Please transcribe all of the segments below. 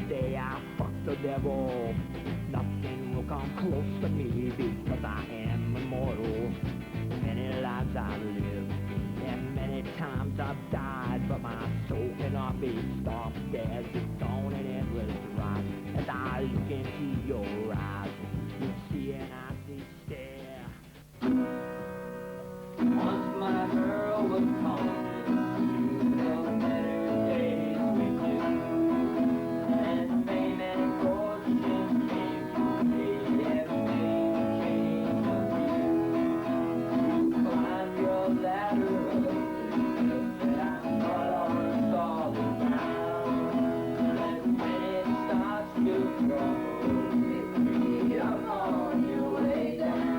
day I fucked the devil. Nothing will come close to me because I am immortal. Many lives I've lived and many times I've died, but my soul cannot be stopped as it's on an endless ride. As I look into your eyes, you see an icy stare. Once my girl was calling to the better days we knew, and fame and fortune came to me every change of you. You climb your ladder up the steps that I'm not on solid ground, and when it starts to crumble, pick me up on your way down.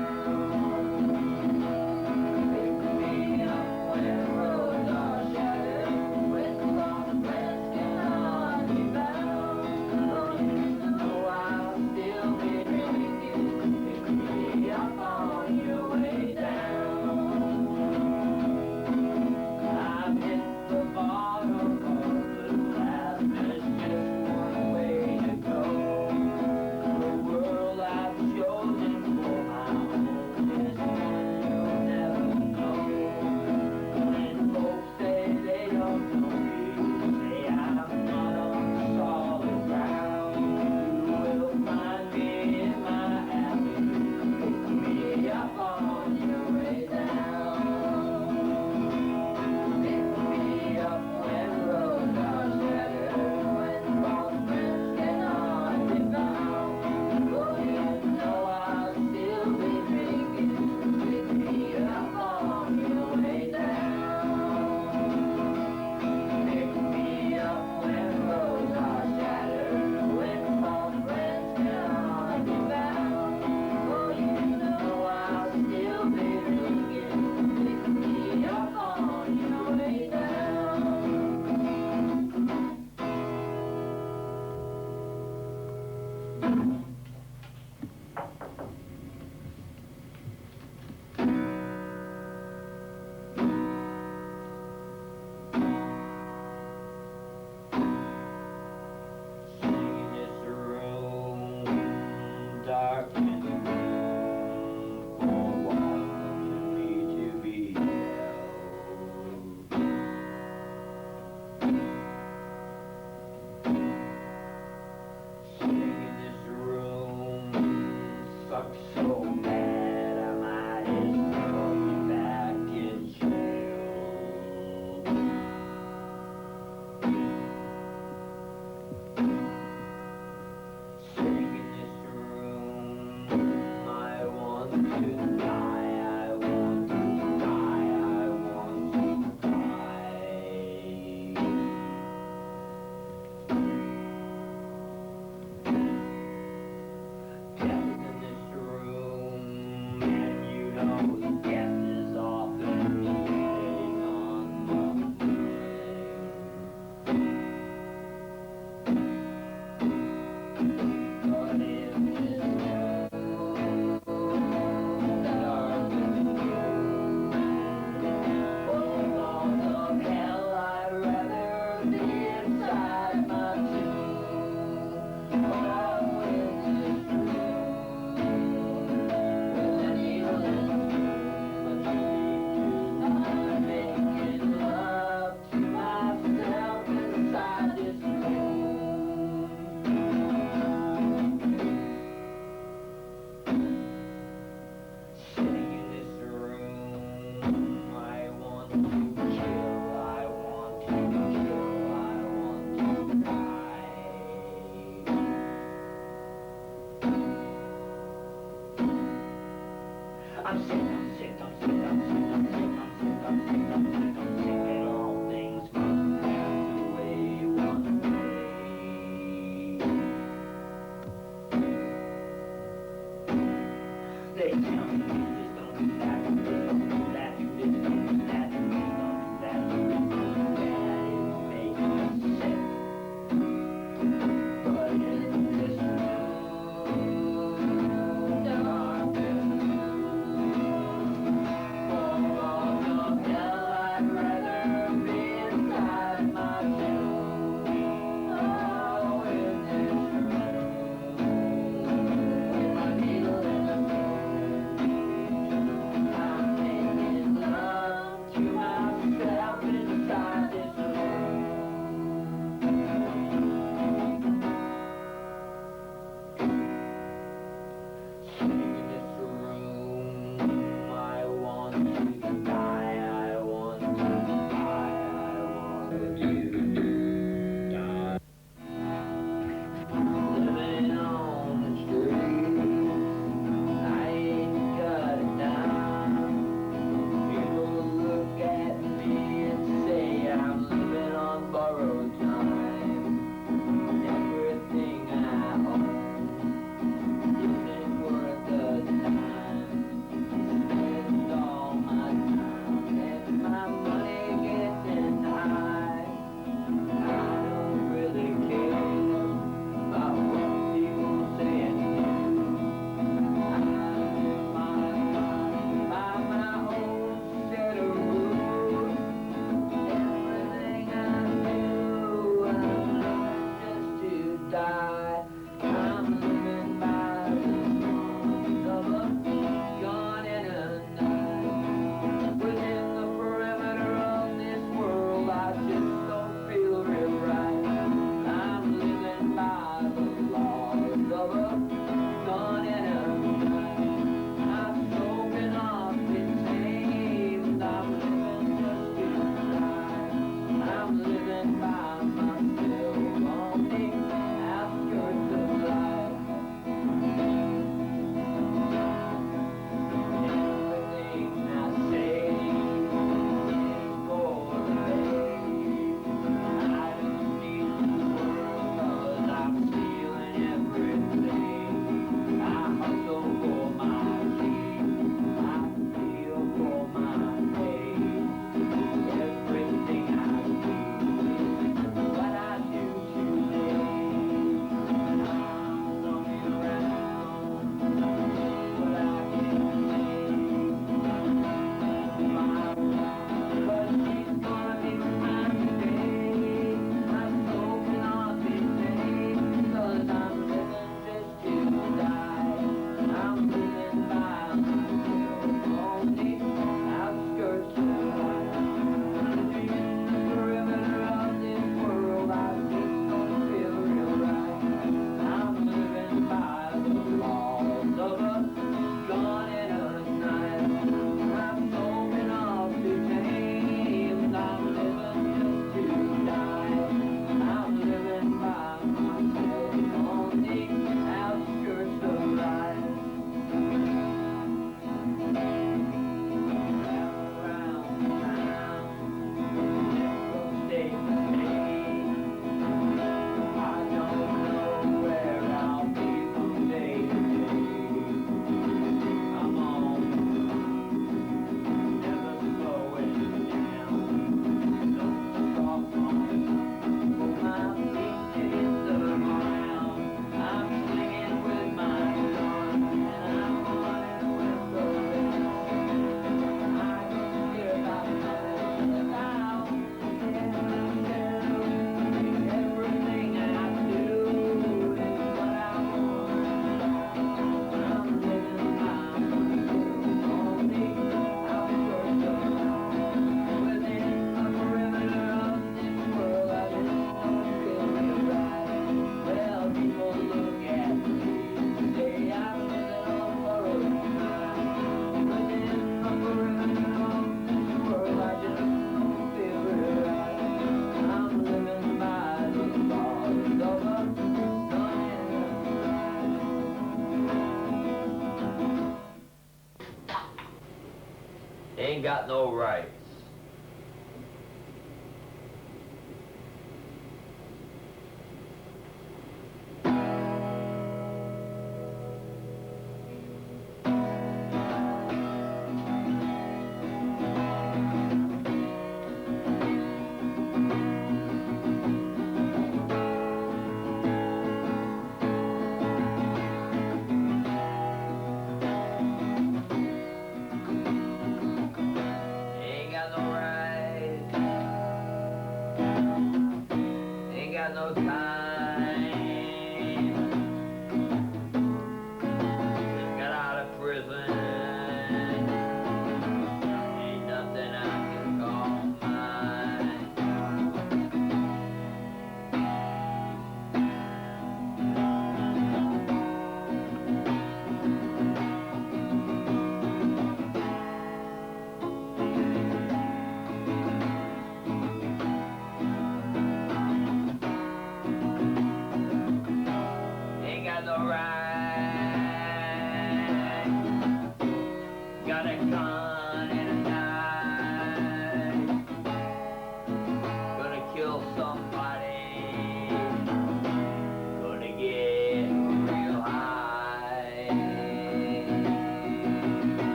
die. I'm living by the songs of a gun and a knife. Within the perimeter of this world, I just don't feel real right. I'm living by the laws of a gun and a knife. I've spoken off the tamed. I'm living just to die. I'm living by myself on the outskirts of life. Everything I say is for the pay. I don't need to work 'cause I'm stealing everything. I hustle for my dream. I feel for my pay. Everything I do is what I do today. I'm looking around what I can make. My wife, but she's gonna be mine today. I'm smoking off this day 'cause I'm living just to die. I'm living by myself on the outskirts of life. In the perimeter of this world, I just don't feel real right. I'm living by the laws of a gun and a knife. I'm smoking off the tamed. I'm living just to die. I'm living by myself on the outskirts of life. Around town, from state to state, I don't know where I'll be from day to day. I'm on, never slowing down. Don't stop on, put my feet in the ground. I'm swinging with my gun, and I'm running with the wind. I don't care about nothing about everything I do is what I want. I'm living by myself on the outskirts of life. Within the perimeter of this world, I just don't feel real right. Well, people look at me, say I'm living on borrowed time. Within the perimeter of this world, I just don't feel real right. I'm living by the laws of a gun and a knife. Ain't got no rights. Ain't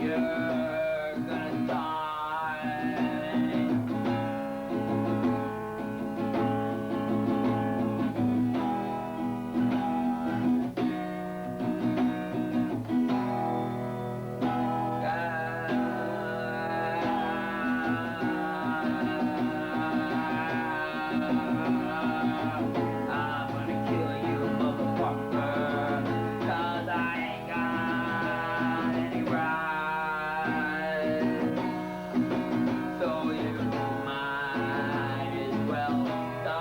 you're gonna die. I'm gonna kill you, motherfucker, 'cause I ain't got any rights. So you might as well die.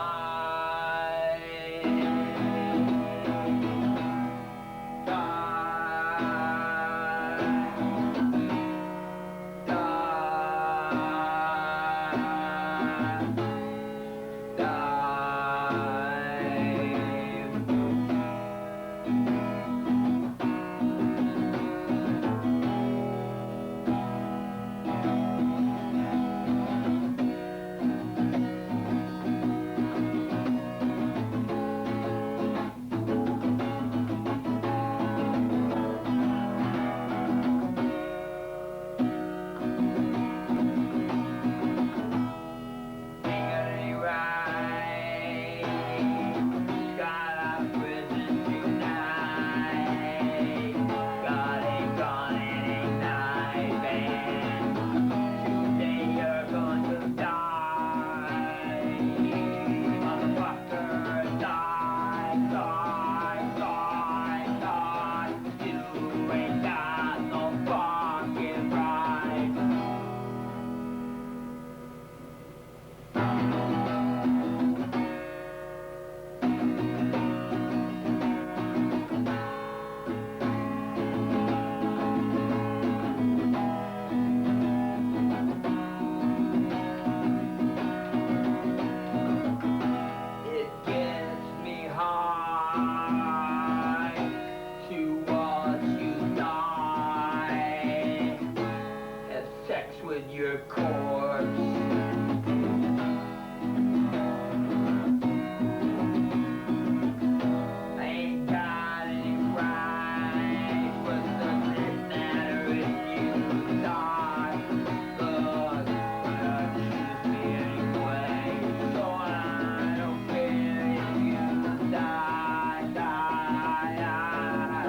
With your corpse. I ain't got any rights, but doesn't matter if you die. Look, but choose me anyway, so I don't care if you die, die, die.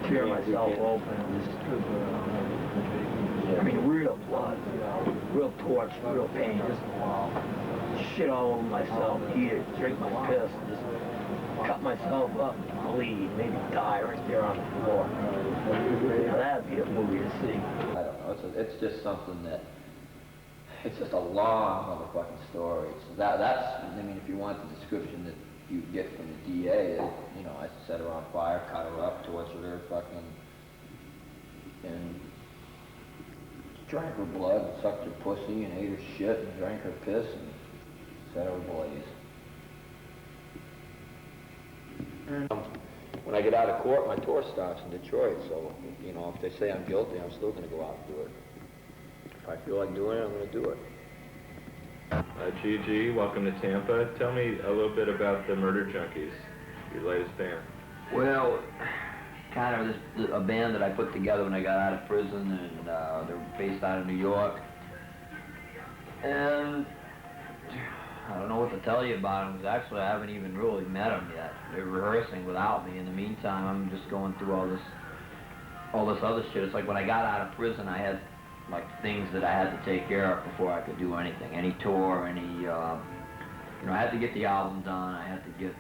tear myself open. I mean, real blood, real torch, real pain, just shit all over myself, eat it, drink my piss, just cut myself up, bleed, maybe die right there on the floor. Now, that'd be a movie to see. I don't know, it's just something that, it's just a long motherfucking story. So that's, I mean, if you want the description that you get from the DA, you know, I set her on fire, cut her up, tortured her, fucking, and drank her blood, sucked her pussy, and ate her shit, and drank her piss, and set her ablaze. When I get out of court, my tour starts in Detroit, so, you know, if they say I'm guilty, I'm still going to go out and do it. If I feel like doing it, I'm going to do it. Gigi, welcome to Tampa. Tell me a little bit about the Murder Junkies, your latest band. Well, kind of a band that I put together when I got out of prison, and they're based out of New York. And I don't know what to tell you about them, because actually I haven't even really met them yet. They're rehearsing without me. In the meantime, I'm just going through all this other shit. It's like when I got out of prison, I had like things that I had to take care of before I could do anything, any tour, any, you know, I had to get the album done, I had to get,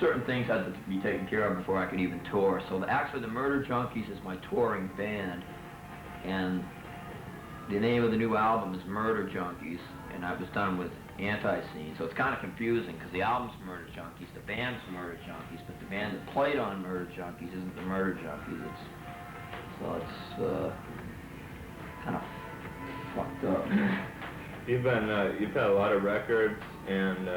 certain things had to be taken care of before I could even tour. So actually the Murder Junkies is my touring band, and the name of the new album is Murder Junkies, and I was done with Anti-Scene, so it's kind of confusing, because the album's Murder Junkies, the band's Murder Junkies, but the band that played on Murder Junkies isn't the Murder Junkies. It's kind of fucked up. You've had a lot of records and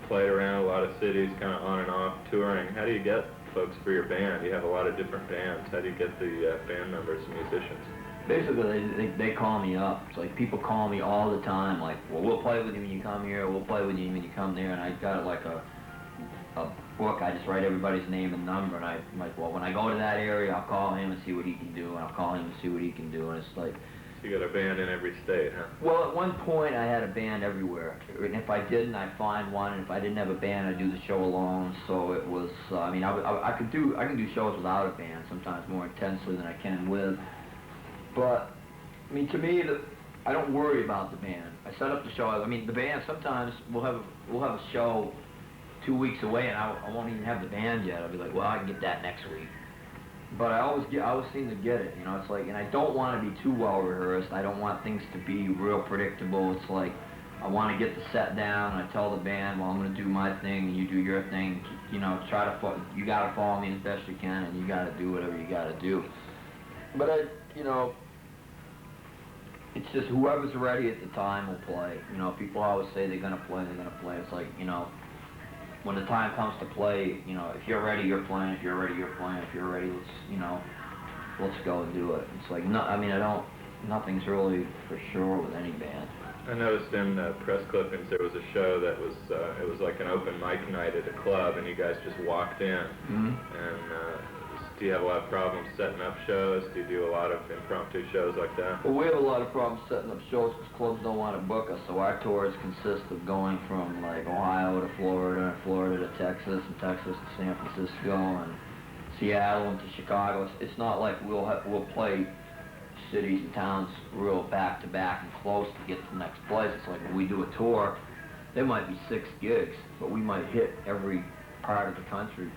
played around a lot of cities, kind of on and off touring. How do you get folks for your band? You have a lot of different bands. How do you get the band members and musicians? Basically, they call me up. It's like people call me all the time, like, well, we'll play with you when you come here, we'll play with you when you come there, and I got like a book. I just write everybody's name and number, and I'm like, well, when I go to that area, I'll call him and see what he can do, and I'll call him and see what he can do, and it's like... So you got a band in every state, huh? Well, at one point, I had a band everywhere, and if I didn't, I'd find one, and if I didn't have a band, I'd do the show alone, so it was, I mean, I can do shows without a band, sometimes more intensely than I can with, but, I mean, to me, I don't worry about the band. I set up the show, I mean, the band, sometimes we'll have a show 2 weeks away, and I won't even have the band yet. I'll be like, well, I can get that next week. But I always seem to get it, you know. It's like, and I don't want to be too well rehearsed. I don't want things to be real predictable. It's like, I want to get the set down, and I tell the band, well, I'm going to do my thing, and you do your thing. You know, you got to follow me as best you can, and you got to do whatever you got to do. But you know, it's just whoever's ready at the time will play. You know, people always say they're going to play, It's like, you know, when the time comes to play, you know, if you're ready, you're playing. If you're ready, you're playing. If you're ready, let's go and do it. It's like, no, I mean, nothing's really for sure with any band. I noticed in press clippings there was a show that was, it was like an open mic night at a club, and you guys just walked in. Mm-hmm. And do you have a lot of problems setting up shows? Do you do a lot of impromptu shows like that? Well, we have a lot of problems setting up shows because clubs don't want to book us. So our tours consist of going from like Ohio to Florida, and Florida to Texas, and Texas to San Francisco, and Seattle, and to Chicago. It's not like we'll play cities and towns real back to back and close to get to the next place. It's like when we do a tour, there might be 6 gigs, but we might hit every part of the country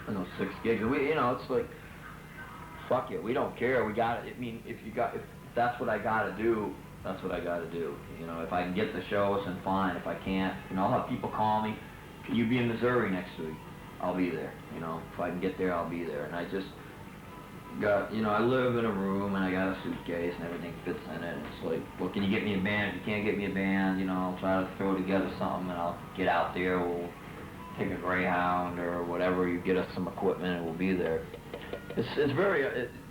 in those 6 gigs. And we, you know, it's like, fuck it, we don't care. We got it. I mean, if that's what I gotta do, that's what I gotta do. You know, if I can get the shows, then fine. If I can't, you know, I'll have people call me, can you be in Missouri next week? I'll be there. You know, if I can get there, I'll be there. And I just got, you know, I live in a room and I got a suitcase and everything fits in it. And it's like, well, can you get me a band? If you can't get me a band, you know, I'll try to throw together something and I'll get out there. We'll take a Greyhound or whatever, you get us some equipment and we'll be there. It's very,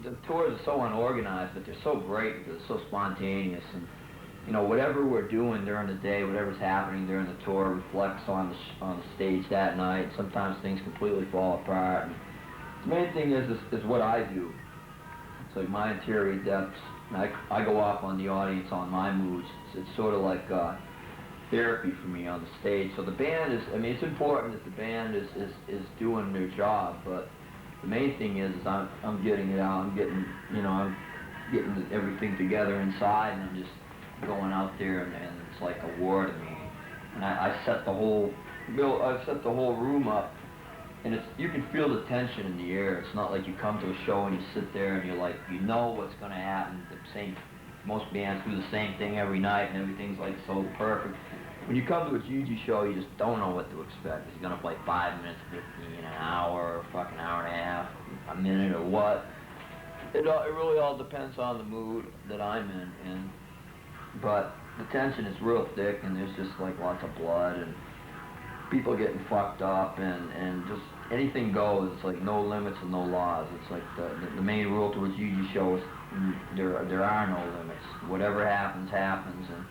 the tours are so unorganized, but they're so great because it's so spontaneous, and you know, whatever we're doing during the day, whatever's happening during the tour reflects on the stage that night. Sometimes things completely fall apart. And the main thing is what I do. It's like my interior depths. I go off on the audience on my moods. It's sort of like therapy for me on the stage. So the band is, I mean, it's important that the band is doing their job, but the main thing is I'm getting it out, I'm getting, you know, I'm getting everything together inside, and I'm just going out there, and it's like a war to me. And I set the whole room up, and it's, you can feel the tension in the air. It's not like you come to a show and you sit there and you're like, you know what's going to happen. Most bands do the same thing every night, and everything's like so perfect. When you come to a Gigi show, you just don't know what to expect. Is he gonna play 5 minutes, 15, an hour, or a fucking hour and a half, a minute, or what? It really all depends on the mood that I'm in, but the tension is real thick, and there's just like lots of blood, and people getting fucked up, and just anything goes. It's like no limits and no laws. It's like the main rule to a Gigi show is there are no limits. Whatever happens, happens, and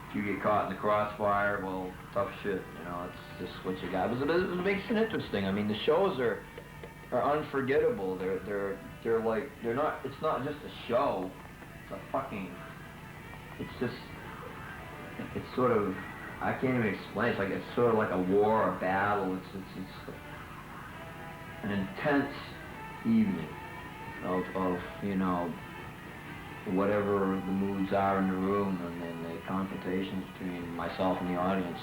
if you get caught in the crossfire, well, tough shit, you know, it's just what you got. It makes it interesting. I mean, the shows are unforgettable. They're like, it's not just a show, it's sort of, I can't even explain. It's sort of like a war, a battle. It's an intense evening of you know, whatever the moods are in the room, and then the confrontations between myself and the audience.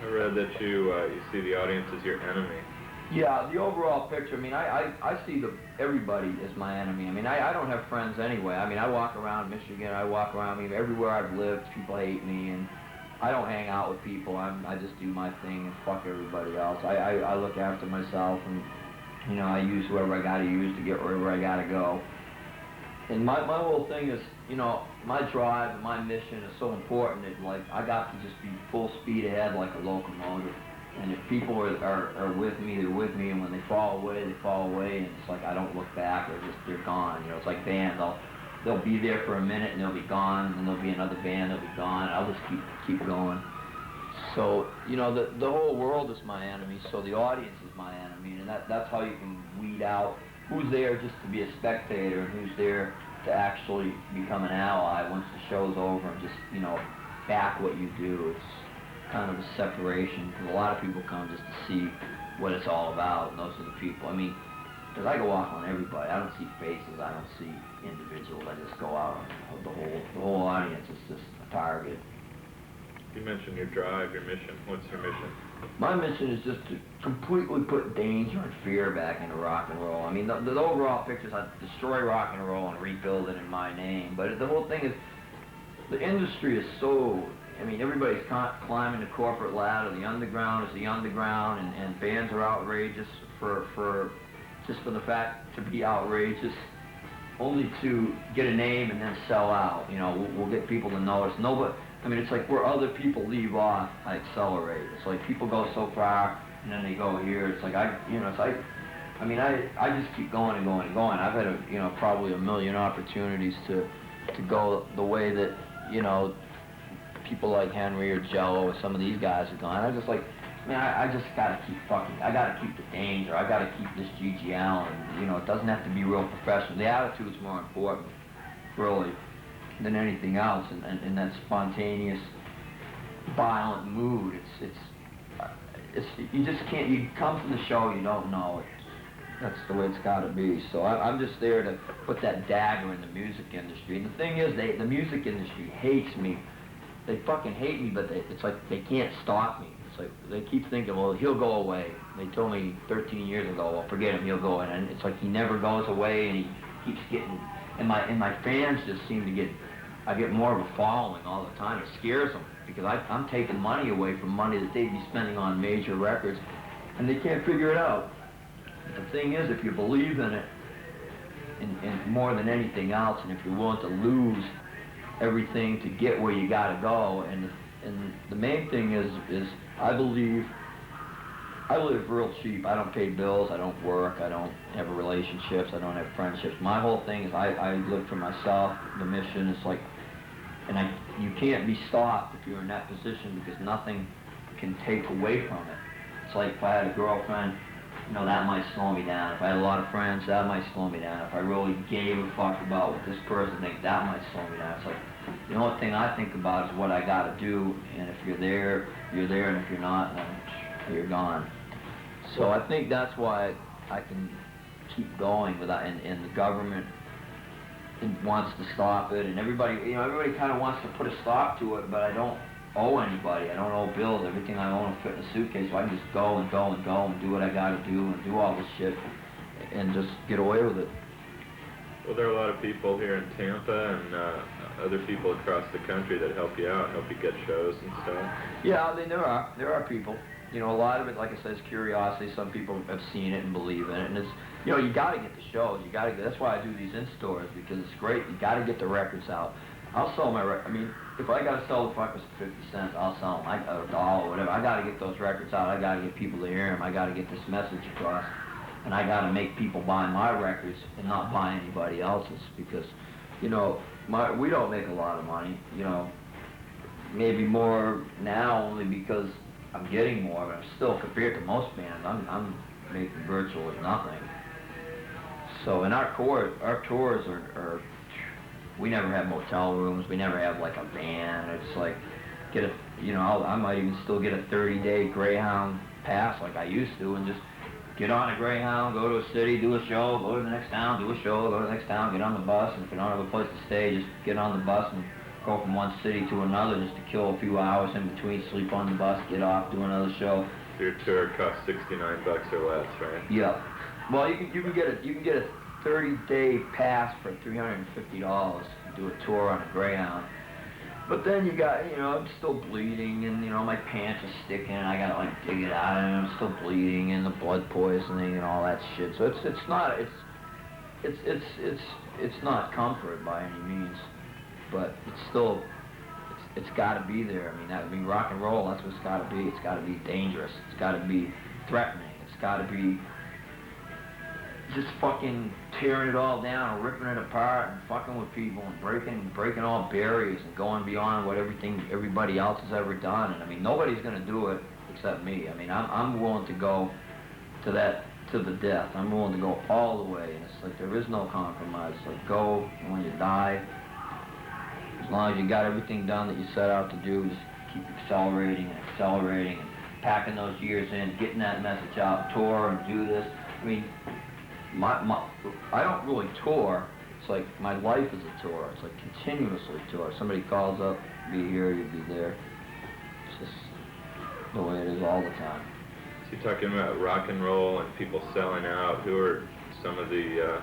I read that you see the audience as your enemy. Yeah, the overall picture, I mean, I see everybody as my enemy. I mean, I don't have friends anyway. I mean, I walk around Michigan, I walk around, I mean, everywhere I've lived, people hate me, and I don't hang out with people. I just do my thing and fuck everybody else. I look after myself, and, you know, I use whoever I gotta use to get wherever I gotta go. And my whole thing is, you know, my drive and my mission is so important that, like, I got to just be full speed ahead like a locomotive. And if people are with me, they're with me, and when they fall away, they fall away, and it's like I don't look back, they're gone. You know, it's like bands, they'll be there for a minute and they'll be gone, and then there'll be another band that'll be gone, and I'll just keep going. So, you know, the whole world is my enemy, so the audience is my enemy, and that's how you can weed out who's there just to be a spectator and who's there to actually become an ally once the show's over and just, you know, back what you do. It's kind of a separation, because a lot of people come just to see what it's all about, and those are the people. I mean, because I go off on everybody. I don't see faces, I don't see individuals, I just go out on the whole audience. It's just a target. You mentioned your drive, your mission. What's your mission? My mission is just to completely put danger and fear back into rock and roll. I mean, the overall picture is I destroy rock and roll and rebuild it in my name, but the whole thing is, the industry is so, I mean, everybody's climbing the corporate ladder. The underground is the underground, and bands are outrageous for the fact to be outrageous, only to get a name and then sell out. You know, we'll get people to know us. I mean, it's like where other people leave off, I accelerate. It's like people go so far, and then they go here. It's like, I just keep going and going and going. I've had, you know, probably a million opportunities to go the way that, you know, people like Henry or Jello or some of these guys are going. I'm just like, man, I just gotta keep I gotta keep the danger. I gotta keep this G.G. Allin. You know, it doesn't have to be real professional. The attitude's more important, really, than anything else, and that spontaneous, violent mood. It's you just can't. You come to the show, you don't know it. That's the way it's got to be. So I'm just there to put that dagger in the music industry. And the thing is, the music industry hates me. They fucking hate me, but it's like they can't stop me. It's like they keep thinking, well, he'll go away. They told me 13 years ago, well, forget him, he'll go. And it's like he never goes away, and he keeps getting. And my fans just seem to get. I get more of a following all the time. It scares them, because I'm taking money away from money that they'd be spending on major records, and they can't figure it out. But the thing is, if you believe in it, and more than anything else, and if you're willing to lose everything to get where you gotta go, and the main thing is I believe I live real cheap. I don't pay bills, I don't work, I don't have relationships, I don't have friendships. My whole thing is I live for myself. The mission is like, and you can't be stopped if you're in that position, because nothing can take away from it. It's like if I had a girlfriend you know, that might slow me down. If I had a lot of friends, that might slow me down. If I really gave a fuck about what this person thinks, that might slow me down. It's like, the only thing I think about is what I gotta do, and if you're there, you're there, and if you're not, then you're gone. So I think that's why I can keep going without, and the government wants to stop it, and everybody, you know, everybody kind of wants to put a stop to it, but I don't owe anybody. I don't owe bills. Everything I own will fit in a suitcase, so I can just go and go and go and do what I gotta do and do all this shit and just get away with it. Well, there are a lot of people here in Tampa and other people across the country that help you out, help you get shows and stuff. Yeah, I mean, there are people. You know, a lot of it, like I said, is curiosity. Some people have seen it and believe in it, and it's, you know, you gotta get the shows. You gotta get, that's why I do these in stores, because it's great. You gotta get the records out. I'll sell my I mean, if I gotta sell the fuckers for 50 cents, I'll sell them. A dollar, whatever. I gotta get those records out. I gotta get people to hear them. I gotta get this message across. And I gotta make people buy my records and not buy anybody else's, because, you know, we don't make a lot of money, you know, maybe more now only because I'm getting more, but I'm still, compared to most bands, I'm making virtually nothing. So, and our tours are, we never have motel rooms, we never have like a van. It's like, you know, I might even still get a 30-day Greyhound pass like I used to, and just get on a Greyhound, go to a city, do a show, go to the next town, do a show, go to the next town, get on the bus, and if you don't have a place to stay, just get on the bus and go from one city to another just to kill a few hours in between, sleep on the bus, get off, do another show. Your tour costs $69 or less, right? Yeah. Well, you can get a 30-day pass for $350 to do a tour on a Greyhound. But then you got, you know, I'm still bleeding, and, you know, my pants are sticking, and I gotta, like, dig it out, and I'm still bleeding, and the blood poisoning and all that shit. So it's not comfort by any means, but it's still, it's gotta be there. I mean, rock and roll, that's what it's gotta be. It's gotta be dangerous. It's gotta be threatening. It's gotta be just fucking tearing it all down, ripping it apart, and fucking with people, and breaking all barriers, and going beyond what everybody else has ever done. And I mean, nobody's gonna do it except me. I mean, I'm willing to go to the death. I'm willing to go all the way, and it's like there is no compromise. It's like, go, and when you die, as long as you got everything done that you set out to do, just keep accelerating and accelerating, and packing those years in, getting that message out, tour and do this. I mean, I don't really tour. It's like my life is a tour. It's like continuously tour. Somebody calls up, be here, you'll be there. It's just the way it is all the time. So you're talking about rock and roll and people selling out. Who are some of the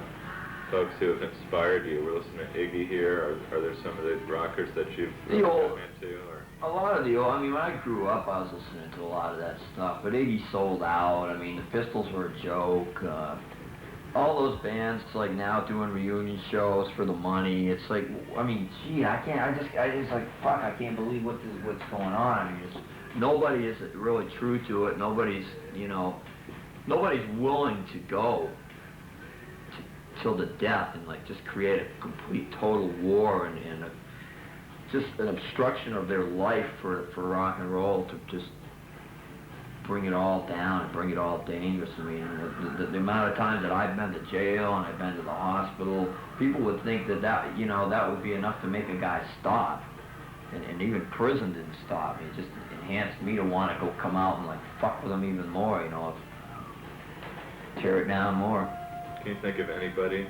folks who have inspired you? We're listening to Iggy here. Are there some of the rockers that you've really come into? Or? A lot of the old, I mean, when I grew up, I was listening to a lot of that stuff. But Iggy sold out. I mean, the Pistols were a joke. All those bands, it's like now doing reunion shows for the money. It's like, I mean, gee, I just like, fuck, I can't believe what's going on. I mean, nobody is really true to it. Nobody's, you know, nobody's willing to go till the death and like just create a complete total war and just an obstruction of their life for rock and roll to just bring it all down and bring it all dangerous. I mean, the amount of times that I've been to jail and I've been to the hospital, people would think that you know, that would be enough to make a guy stop. And even prison didn't stop me. It just enhanced me to want to go come out and like fuck with them even more, you know, tear it down more. Can you think of anybody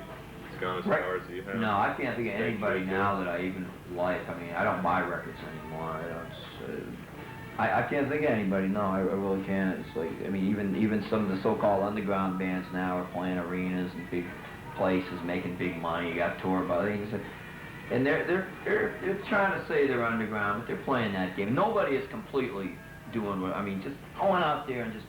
that's gone as far as you have? No, I can't think of anybody now that I even like. I mean, I don't buy records anymore. I can't think of anybody. No, I really can't. It's like, I mean, even some of the so-called underground bands now are playing arenas and big places, making big money. You got tour buses, and they're trying to say they're underground, but they're playing that game. Nobody is completely doing what, I mean, just going out there and just,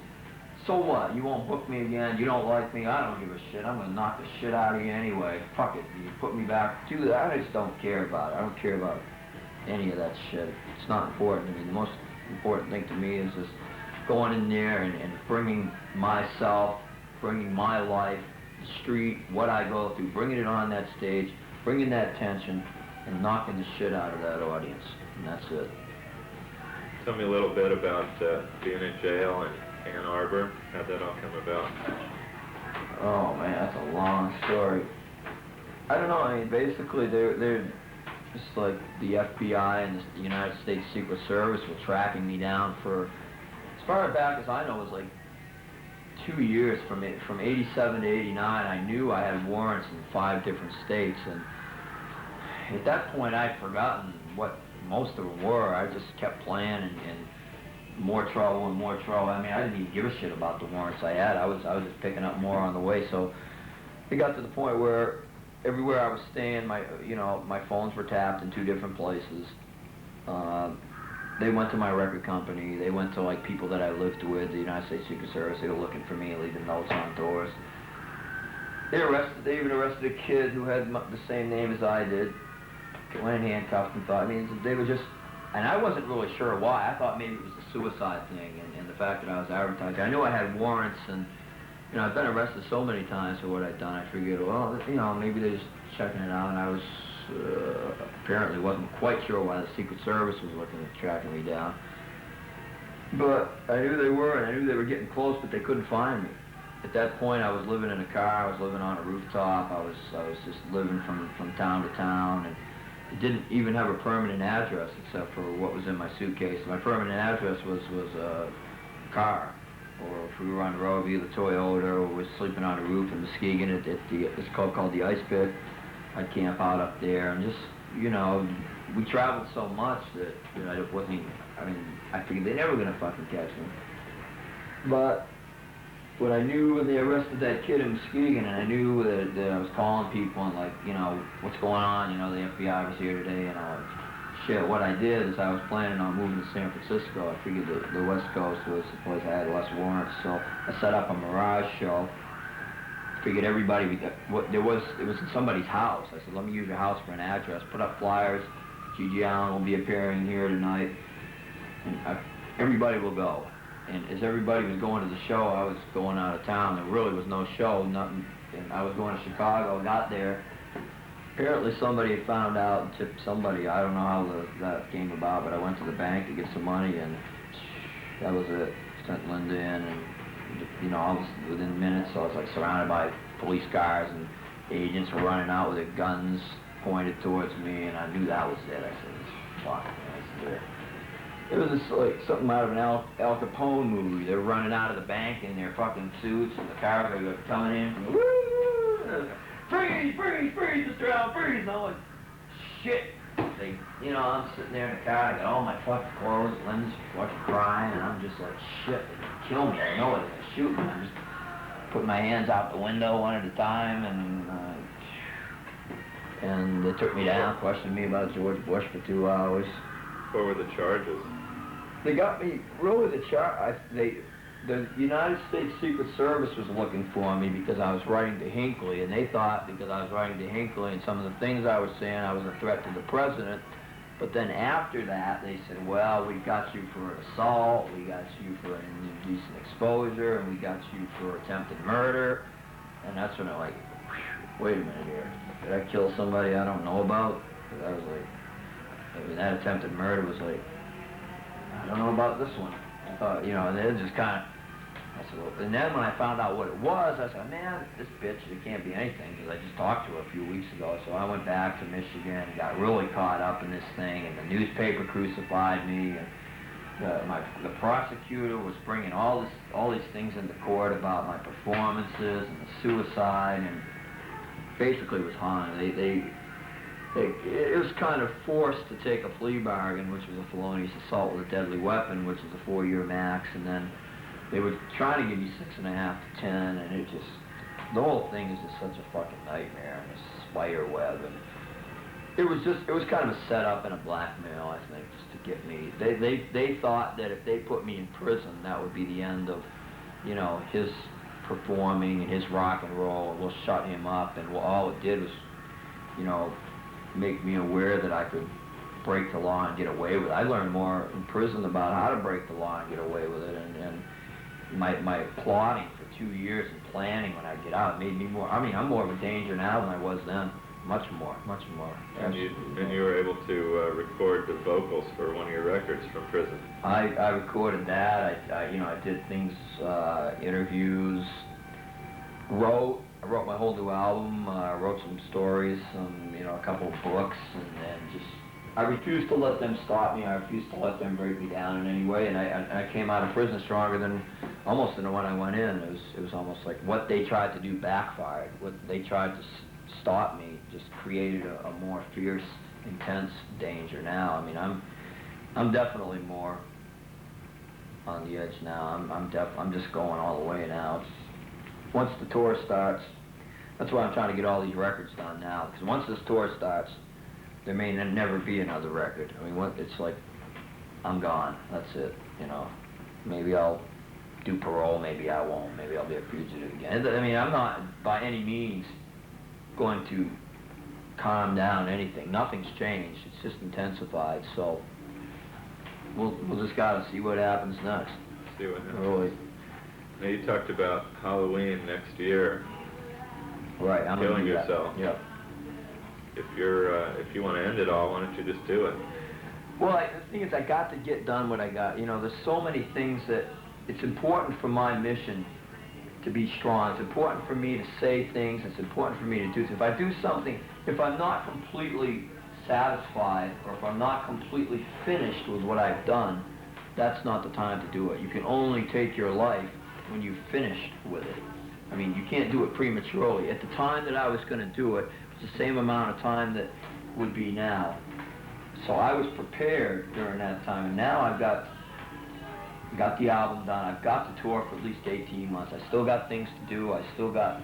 so what? You won't book me again? You don't like me? I don't give a shit. I'm gonna knock the shit out of you anyway. Fuck it. You put me back. Do that. I just don't care about it. I don't care about any of that shit. It's not important to me. The most important thing to me is just going in there and bringing myself, bringing my life, the street, what I go through, bringing it on that stage, bringing that tension, and knocking the shit out of that audience. And that's it. Tell me a little bit about being in jail and Ann Arbor? How'd that all come about? Oh man, that's a long story. I don't know, I mean, basically they're just like the FBI and the United States Secret Service were tracking me down for, as far back as I know, it was like 2 years, from 87 to 89. I knew I had warrants in 5 different states, and at that point I'd forgotten what most of them were. I just kept playing and more trouble and more trouble. I mean, I didn't even give a shit about the warrants I had. I was just picking up more on the way. So it got to the point where everywhere I was staying, my phones were tapped in 2 different places. They went to my record company. They went to like people that I lived with, the United States Secret Service. They were looking for me, leaving notes on doors. They even arrested a kid who had the same name as I did. Went and handcuffed and thought, I mean, they were just, and I wasn't really sure why. I thought maybe it was a suicide thing and the fact that I was advertising. I knew I had warrants, and you know, I've been arrested so many times for what I'd done. I figured, well, you know, maybe they're just checking it out, and I was apparently wasn't quite sure why the Secret Service was looking at tracking me down. But I knew they were, and I knew they were getting close, but they couldn't find me. At that point, I was living in a car. I was living on a rooftop. I was just living from town to town, and didn't even have a permanent address except for what was in my suitcase. My permanent address was a car, or if we were on the road, either Toyota, or was sleeping on the roof in Muskegon at it's called the Ice Pit. I'd camp out up there, and just, you know, we traveled so much that, you know, it wasn't even, I mean, I figured they're never gonna fucking catch me. But when I knew when they arrested that kid in Muskegon, and I knew that I was calling people and, like, you know, what's going on, you know, the FBI was here today, and shit, what I did is I was planning on moving to San Francisco. I figured that the West Coast was the place I had less warrants, so I set up a mirage show. Figured everybody, it was in somebody's house. I said, let me use your house for an address. Put up flyers. G.G. Allen will be appearing here tonight, and everybody will go. And as everybody was going to the show, I was going out of town. There really was no show, nothing. And I was going to Chicago, got there. Apparently somebody had found out and tipped somebody. I don't know how that came about, but I went to the bank to get some money, and that was it. Sent Linda in, and, you know, I was within minutes, so I was like surrounded by police cars, and agents were running out with their guns pointed towards me, and I knew that was it. I said, fuck, that's it. It was just like something out of an Al Capone movie. They're running out of the bank in their fucking suits, and the cars are coming in. Woo! Freeze, freeze, freeze, Mr. Al, freeze! And I'm like, shit. They, you know, I'm sitting there in the car. I got all my fucking clothes. Lynn's fucking crying, and I'm just like, shit. They're gonna kill me. I know they're gonna shoot me. I'm just putting my hands out the window one at a time, and they took me down, questioned me about George Bush for 2 hours. What were the charges? They got me, really the United States Secret Service was looking for me because I was writing to Hinckley, and they thought because I was writing to Hinckley and some of the things I was saying, I was a threat to the president. But then after that, they said, well, we got you for assault, we got you for an indecent exposure, and we got you for attempted murder. And that's when I'm like, wait a minute here. Did I kill somebody I don't know about? Because I was like, I mean, that attempted murder was like, I don't know about this one. I thought, you know, and it just kind of, I said, well, and then when I found out what it was, I said, man, this bitch, it can't be anything, because I just talked to her a few weeks ago. So I went back to Michigan and got really caught up in this thing, and the newspaper crucified me, and the prosecutor was bringing all these things into court about my performances and the suicide, and basically was hung. It was kind of forced to take a plea bargain, which was a felonious assault with a deadly weapon, which is a 4-year max, and then they were trying to give you 6.5 to 10, and it just, the whole thing is just such a fucking nightmare, and a spider web, and it was kind of a setup and a blackmail, I think, just to get me. They thought that if they put me in prison, that would be the end of, you know, his performing and his rock and roll, and we'll shut him up, and all it did was, you know, make me aware that I could break the law and get away with it. I learned more in prison about how to break the law and get away with it, and my plotting for 2 years and planning when I get out made me more, I mean, I'm more of a danger now than I was then. much more, much more. And you were able to record the vocals for one of your records from prison. I recorded that. I did things, interviews. I wrote my whole new album. Wrote some stories, a couple of books, and then just. I refused to let them stop me. I refused to let them break me down in any way. And I came out of prison stronger than almost than when I went in. It was almost like what they tried to do backfired. What they tried to stop me just created a more fierce, intense danger. Now, I mean, I'm definitely more on the edge now. I'm just going all the way now. Once the tour starts, that's why I'm trying to get all these records done now. Because once this tour starts, there may never be another record. I mean, it's like, I'm gone. That's it, Maybe I'll do parole, maybe I won't. Maybe I'll be a fugitive again. I mean, I'm not by any means going to calm down anything. Nothing's changed. It's just intensified. So we'll just gotta see what happens next. See what happens. Really. Now you talked about Halloween next year. Right. I'm killing gonna do yourself. That. Yep. If you want to end it all, why don't you just do it? Well, the thing is, I got to get done what I got. There's so many things that it's important for my mission to be strong. It's important for me to say things. It's important for me to do things. If I do something, if I'm not completely satisfied, or if I'm not completely finished with what I've done, that's not the time to do it. You can only take your life when you've finished with it. I mean, you can't do it prematurely. At the time that I was going to do it, it's the same amount of time that would be now. So I was prepared during that time, and now I've got the album done. I've got the tour for at least 18 months. I still got things to do. I still got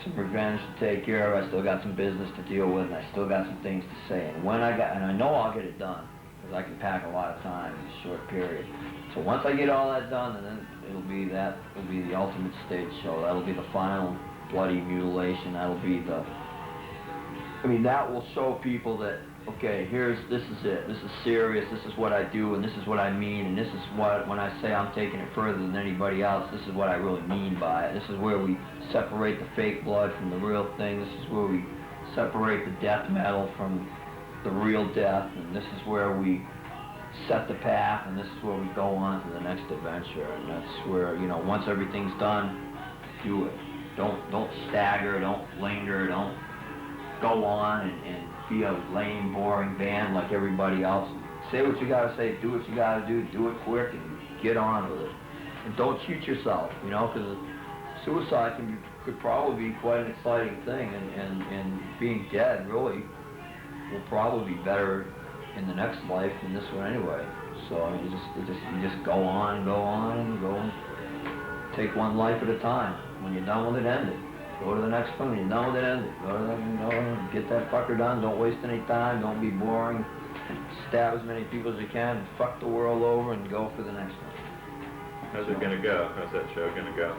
some revenge to take care of. I still got some business to deal with, and I still got some things to say. And I know I'll get it done, because I can pack a lot of time in a short period. So once I get all that done, and then it'll be the ultimate stage show. That'll be the final bloody mutilation. That'll be that will show people that, okay, this is it. This is serious. This is what I do, and this is what I mean, and this is what, when I say I'm taking it further than anybody else, this is what I really mean by it. This is where we separate the fake blood from the real thing. This is where we separate the death metal from the real death, and this is where we set the path, and this is where we go on to the next adventure. And that's where, once everything's done, do it. Don't stagger, don't linger, don't go on and be a lame, boring band like everybody else. Say what you gotta say, do what you gotta do it quick, and get on with it. And don't shoot yourself, because suicide could probably be quite an exciting thing, and being dead really will probably be better in the next life than this one anyway. So you just go on, and take one life at a time. When you're done with it, end it. Go to the next one. When you're done with it, end it. Go to the, get that fucker done. Don't waste any time. Don't be boring. Stab as many people as you can. Fuck the world over and go for the next one. How's it gonna go? How's that show gonna go?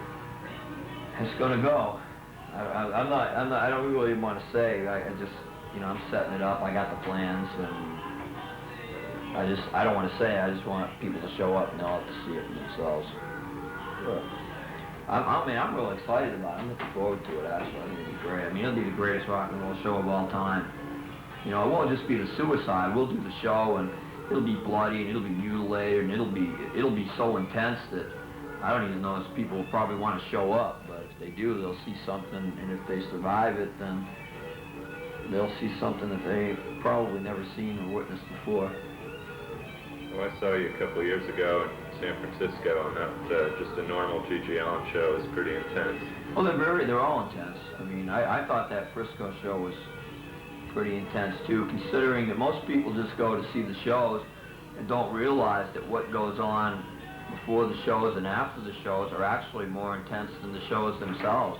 It's gonna go. I don't really want to say. I just, I'm setting it up. I got the plans, and I don't want to say. I just want people to show up and they'll have to see it for themselves. Sure. I'm really excited about it. I'm looking forward to it, actually. I think it'll be great. I mean, it'll be the greatest rock and roll show of all time. It won't just be the suicide. We'll do the show, and it'll be bloody, and it'll be mutilated, and it'll be so intense that I don't even know if people will probably want to show up. But if they do, they'll see something, and if they survive it, then they'll see something that they probably never seen or witnessed before. Well, I saw you a couple of years ago in San Francisco, and that just a normal G.G. Allin show is pretty intense. Well, they're all intense. I mean, I thought that Frisco show was pretty intense too, considering that most people just go to see the shows and don't realize that what goes on before the shows and after the shows are actually more intense than the shows themselves.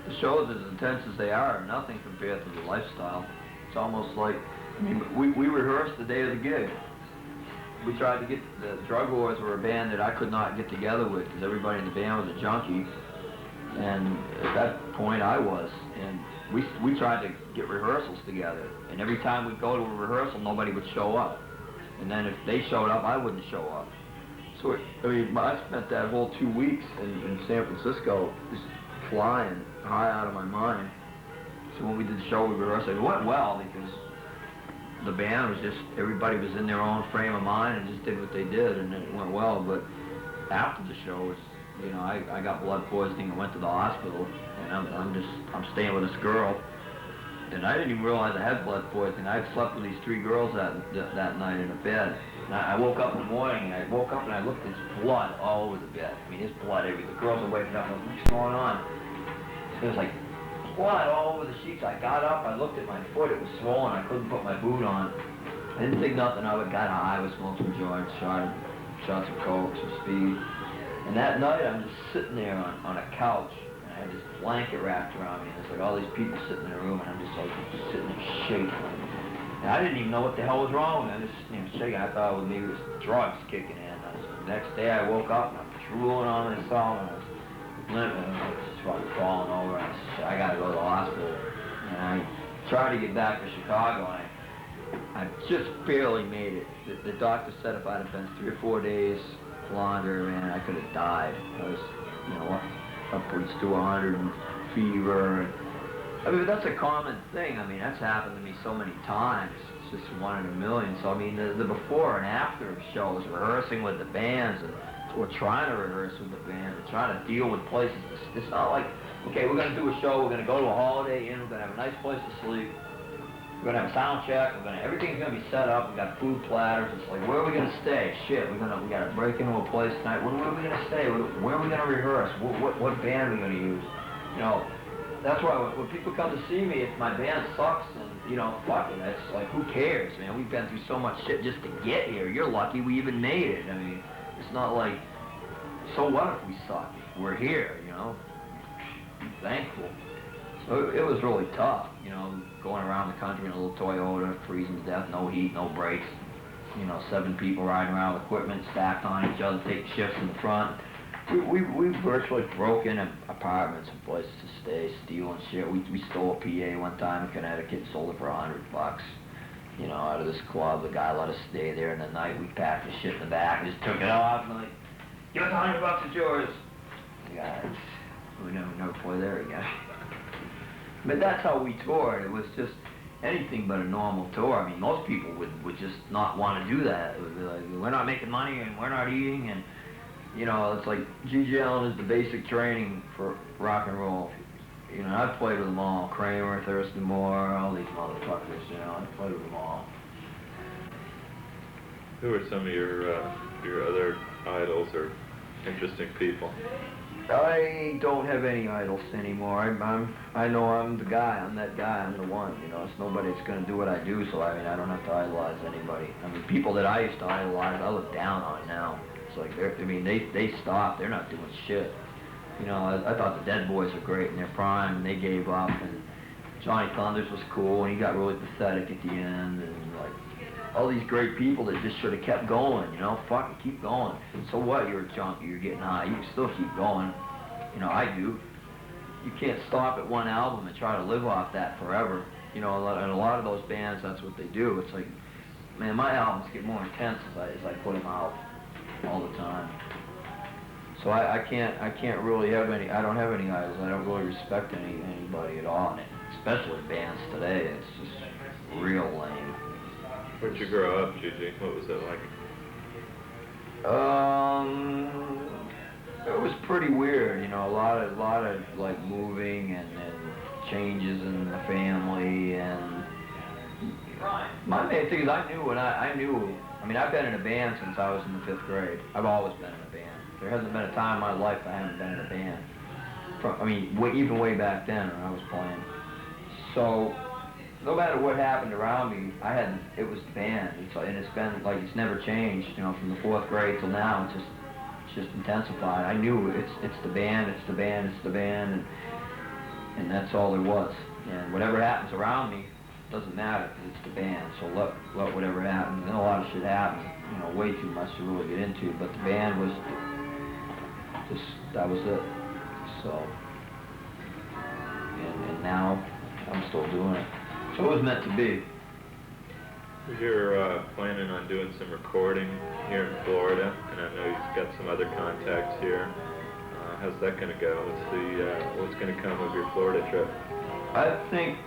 The shows, as intense as they are nothing compared to the lifestyle. It's almost like, I mean, we rehearsed the day of the gig. We tried to get, the Drug Wars were a band that I could not get together with because everybody in the band was a junkie, and at that point I was, and we tried to get rehearsals together, and every time we'd go to a rehearsal nobody would show up, and then if they showed up I wouldn't show up. So I spent that whole 2 weeks in San Francisco just flying high out of my mind, So when we did the show, we rehearsed. It went well because the band was just, everybody was in their own frame of mind and just did what they did, and it went well. But after the show, was, you know, I got blood poisoning and went to the hospital, and I'm staying with this girl, and I didn't even realize I had blood poisoning. I had slept with these 3 girls that night in a bed. And I woke up in the morning, and I woke up and I looked at this blood all over the bed. I mean, there's blood everywhere. The girls are waking up, and I was like, what's going on? There was like blood all over the sheets. I got up, I looked at my foot, it was swollen, I couldn't put my boot on. I didn't think nothing of it, got high, was smoking some joints, shots of coke, some speed. And that night I'm just sitting there on a couch, and I had this blanket wrapped around me, and there's like all these people sitting in a room, and I'm just like sitting there shaking. And I didn't even know what the hell was wrong with me. I was just sitting there shaking. I thought maybe it was drugs kicking in. The next day I woke up and I'm drooling on myself, and I was limping, and I was just fucking falling over. I gotta go to the hospital. And I tried to get back to Chicago, and I just barely made it. The doctor said if I'd have been 3 or 4 days longer, man, I could have died. I was, you know, upwards to 100 and fever. And, I mean, that's a common thing. I mean, that's happened to me so many times. It's just 1 in a million. So, I mean, the before and after shows, rehearsing with the bands, or trying to rehearse with the band, or trying to deal with places. It's not like, okay, we're going to do a show, we're going to go to a Holiday Inn, we're going to have a nice place to sleep, we're going to have a sound check, everything's going to be set up, we got food platters. It's like, where are we going to stay? Shit, we got to break into a place tonight. Where are we going to stay? Where are we going to rehearse? What band are we going to use? You know, that's why when people come to see me, if my band sucks, and, you know, fuck it, it's like, who cares, man? We've been through so much shit just to get here. You're lucky we even made it. I mean, it's not like, so what if we suck? We're here, you know? I'm thankful. So it was really tough, you know, going around the country in a little Toyota, freezing to death, no heat, no brakes. You know, 7 people riding around with equipment stacked on each other, taking shifts in the front. We virtually broke in apartments and places to stay, stealing shit. We stole a PA one time in Connecticut, sold it for $100. You know, out of this club, the guy let us stay there, and the night we packed the shit in the back and just took it off, and like, give us $100, it's yours. Guys, we never play there again. But that's how we toured. It was just anything but a normal tour. I mean, most people would just not want to do that. It would be like, we're not making money and we're not eating, and you know, it's like G.G. Allin is the basic training for rock and roll. You know, I've played with them all. Kramer, Thurston Moore, all these motherfuckers, you know, I've played with them all. Who are some of your other idols or interesting people? I don't have any idols anymore. I know I'm the guy. I'm that guy. I'm the one. You know, it's nobody that's going to do what I do, so I mean, I don't have to idolize anybody. I mean, people that I used to idolize, I look down on now. It's like, they stopped. They're not doing shit. You know, I thought the Dead Boys were great in their prime, and they gave up, and Johnny Thunders was cool, and he got really pathetic at the end, and like, all these great people that just should have kept going, you know, fucking keep going. So what, you're a junkie, you're getting high, you can still keep going. You know, I do. You can't stop at one album and try to live off that forever. You know, and a lot of those bands, that's what they do. It's like, man, my albums get more intense as I put them out all the time. So I can't really have any, I don't have any idols. I don't really respect anybody at all, and especially bands today. It's just real lame. Where'd you grow up, Gigi? What was it like? It was pretty weird, you know, a lot of like moving and changes in the family, and my main thing is I mean, I've been in a band since I was in the 5th grade. I've always been in a band. There hasn't been a time in my life I haven't been in a band. Even way back then when I was playing. So, no matter what happened around me, it was the band. And it's been like, it's never changed, you know, from the 4th grade till now. It's just intensified. I knew it's the band, and that's all there was. And whatever happens around me doesn't matter, because it's the band. So let whatever happens. And a lot of shit happened, you know, way too much to really get into. But the band was just, that was it. So, and now I'm still doing it. So it was meant to be. You're planning on doing some recording here in Florida, and I know you've got some other contacts here. How's that going to go? What's going to come of your Florida trip? I think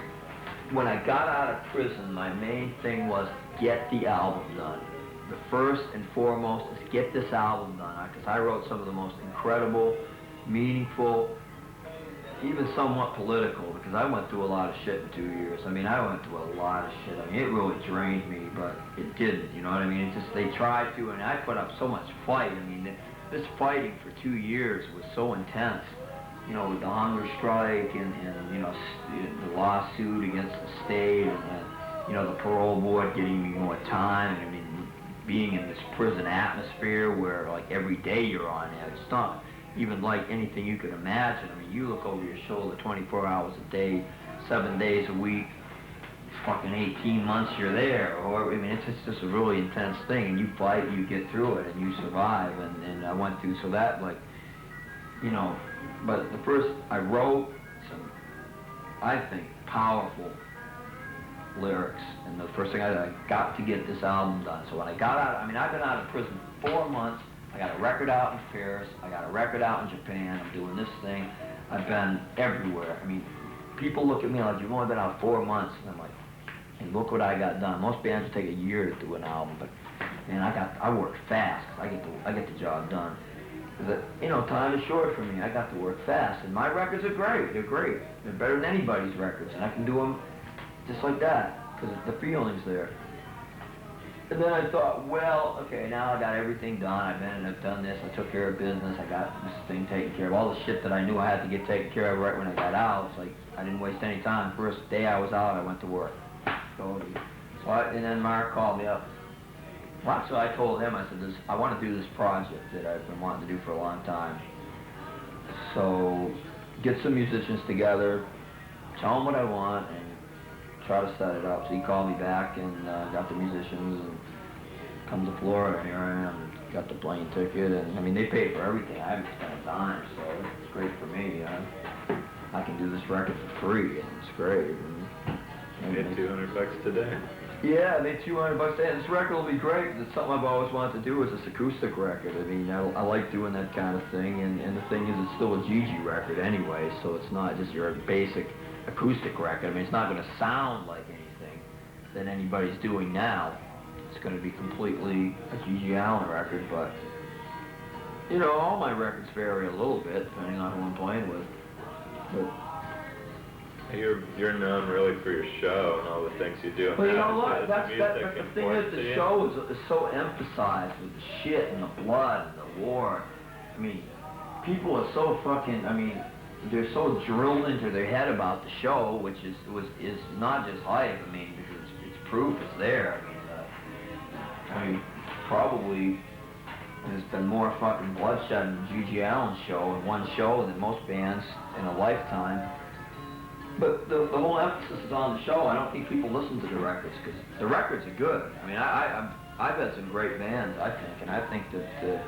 when I got out of prison, my main thing was get the album done. The first and foremost is get this album done, because I wrote some of the most incredible, meaningful, even somewhat political, because I went through a lot of shit in 2 years. I mean, I went through a lot of shit. I mean, it really drained me, but it didn't, you know what I mean? It just, they tried to, and I put up so much fight. I mean, this fighting for 2 years was so intense, you know, with the hunger strike and you know, the lawsuit against the state, and you know, the parole board getting me more time. I mean, being in this prison atmosphere where, like, every day you're on edge. It's not even like anything you could imagine. I mean, you look over your shoulder 24 hours a day, 7 days a week, fucking 18 months you're there. Or, I mean, it's just a really intense thing, and you fight, you get through it, and you survive, and I went through, so that, like, you know, but the first, I wrote some, I think, powerful lyrics, and the first thing I got to get this album done. So when I got out, I mean, I've been out of prison 4 months, I got a record out in Paris, I got a record out in Japan, I'm doing this thing, I've been everywhere. I mean, people look at me like, you've only been out 4 months, and I'm like, and look what I got done. Most bands take a year to do an album, but man, I work fast, 'cause I get the job done. Because, you know, time is short for me. I got to work fast, and my records are great. They're great. They're better than anybody's records, and I can do them just like that, because the feeling's there. And then I thought, well, okay, now I got everything done. I've done this. I took care of business. I got this thing taken care of. All the shit that I knew I had to get taken care of right when I got out. It's like I didn't waste any time. First day I was out, I went to work. And then Mark called me up. So I told him, I said, I want to do this project that I've been wanting to do for a long time. So get some musicians together, tell them what I want, and try to set it up. So he called me back and got the musicians and come to Florida, and here I am, got the plane ticket, and I mean, they paid for everything. I haven't spent a dime, so it's great for me, you know. I can do this record for free, and it's great. You made $200 today. Yeah, I made $200 a day. This record will be great. It's something I've always wanted to do, is this acoustic record. I mean, I like doing that kind of thing, and the thing is, it's still a Gigi record anyway, so it's not just your basic acoustic record. I mean, it's not going to sound like anything that anybody's doing now. It's going to be completely a Gigi Allen record, but, you know, all my records vary a little bit, depending on who I'm playing with. But you're known really for your show and all the things you do. Well, you know what? But the thing is, the show is so emphasized with the shit and the blood and the war. I mean, people are so fucking, I mean, they're so drilled into their head about the show, which is not just hype. I mean, because it's proof, it's there. I mean, probably there's been more fucking bloodshed in Gigi Allen's show, in one show, than most bands in a lifetime. But the whole emphasis is on the show. I don't think people listen to the records, because the records are good. I mean, I've had some great bands, I think, and I think that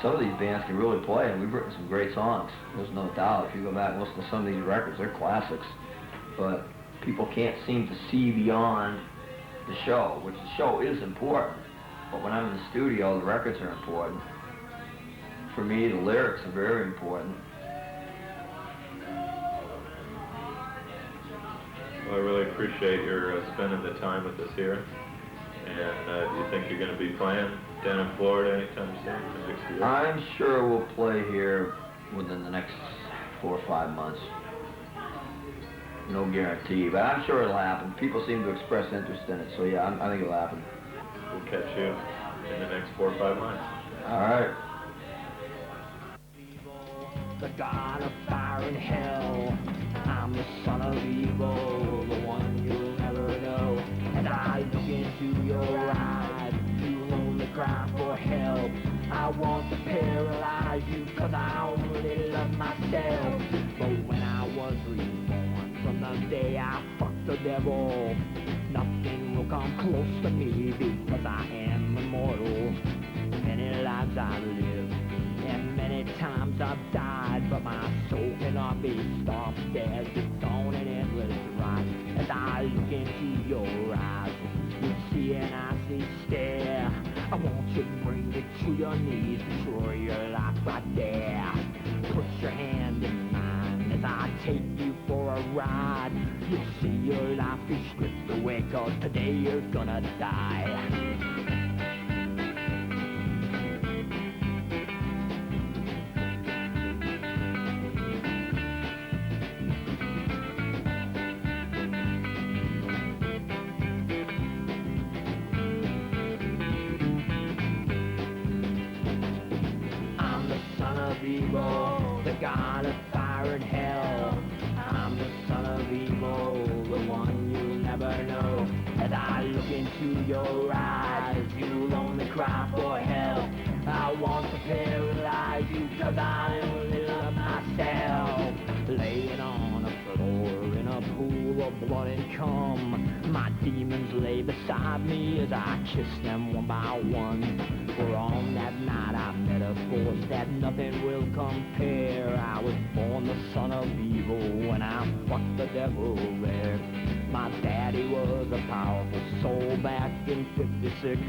some of these bands can really play, and we've written some great songs. There's no doubt. If you go back and listen to some of these records, they're classics. But people can't seem to see beyond the show, which the show is important. But when I'm in the studio, the records are important. For me, the lyrics are very important. Well, I really appreciate your spending the time with us here. And you think you're going to be playing down in Florida anytime soon, next year? I'm sure we'll play here within the next 4 or 5 months. No guarantee, but I'm sure it'll happen. People seem to express interest in it, so yeah, I think it'll happen. We'll catch you in the next 4 or 5 months. All right. The god of fire and hell, I'm the son of evil, the one you'll never know. And I look into your eyes, you only cry for help. I want to paralyze you, 'cause I only love myself. But when I was reborn, from the day I fucked the devil, nothing will come close to me, because I am immortal. Many lives I've lived, and many times I've died, but my soul cannot be stopped as it's on an endless ride. As I look into your eyes, you see an icy stare. I want you to bring it to your knees, destroy your life right there. Put your hand in mine as I take you for a ride. You see your life is stripped away, 'cause today you're gonna die. Evil, the god of fire and hell. I'm the son of evil, the one you'll never know. As I look into your eyes, you'll only cry for help. I want to paralyze you, 'cause I only love myself. Laying on a floor in a pool of blood and cum, my demons lay beside me as I kiss them one by one. For on that night I met a force that nothing will compare. I was born the son of evil when I fucked the devil there. My daddy was a powerful soul back in '56.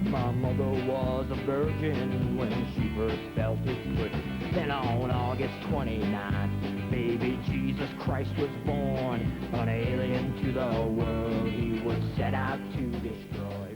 My mother was a virgin when she first felt his foot. Then on August 29th, baby Jesus Christ was born. An alien to the world he was set out to destroy.